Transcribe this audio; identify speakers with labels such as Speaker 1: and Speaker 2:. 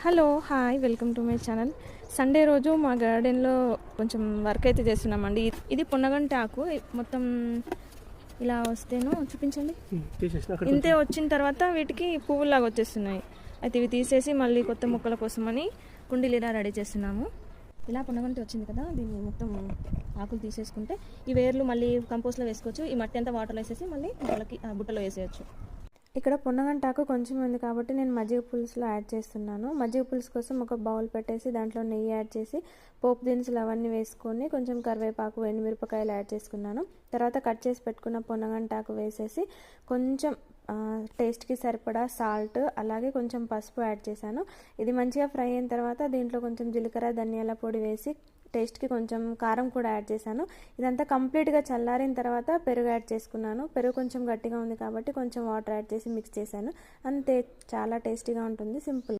Speaker 1: Hello hi welcome to my channel. Sunday రోజు మా గార్డెన్లో కొంచెం వర్క్ అయితే చేస్తున్నామండి. ఇది పొన్నగంటి ఆకు మొత్తం ఇలా వస్తేను చూపించండి. ఇంతే వచ్చిన తర్వాత వీటికి పువ్వులాగా వచ్చేస్తున్నాయి. అయితే ఇవి తీసేసి మళ్ళీ కొత్త మొక్కల కోసమని కుండీలు ఇలా రెడీ చేస్తున్నాము. ఇలా పొన్నగంటి వచ్చింది కదా, దీన్ని మొత్తం ఆకులు తీసేసుకుంటే ఈ వేర్లు మళ్ళీ కంపోస్ట్లో వేసుకోవచ్చు. ఈ మట్టి అంతా వాటర్లో వేసేసి మళ్ళీ మొక్కలకి బుట్టలో వేసేయచ్చు. ఇక్కడ పొన్నగంటాకు కొంచెం ఉంది కాబట్టి నేను మజ్జిగ పులుసులో యాడ్ చేస్తున్నాను. మజ్జిగ పులుసు కోసం ఒక బౌల్ పెట్టేసి దాంట్లో నెయ్యి యాడ్ చేసి పోపు దినుసులు అవన్నీ వేసుకొని కొంచెం కరివేపాకు ఎండుమిరపకాయలు యాడ్ చేసుకున్నాను. తర్వాత కట్ చేసి పెట్టుకున్న పొన్నగంటాకు వేసేసి కొంచెం టేస్ట్కి సరిపడా సాల్ట్ అలాగే కొంచెం పసుపు యాడ్ చేశాను. ఇది మంచిగా ఫ్రై అయిన తర్వాత దీంట్లో కొంచెం జీలకర్ర ధనియాల పొడి వేసి టేస్ట్కి కొంచెం కారం కూడా యాడ్ చేశాను. ఇదంతా కంప్లీట్గా చల్లారిన తర్వాత పెరుగు యాడ్ చేసుకున్నాను. పెరుగు కొంచెం గట్టిగా ఉంది కాబట్టి కొంచెం వాటర్ యాడ్ చేసి మిక్స్ చేశాను. అంతే, చాలా టేస్టీగా ఉంటుంది. సింపుల్.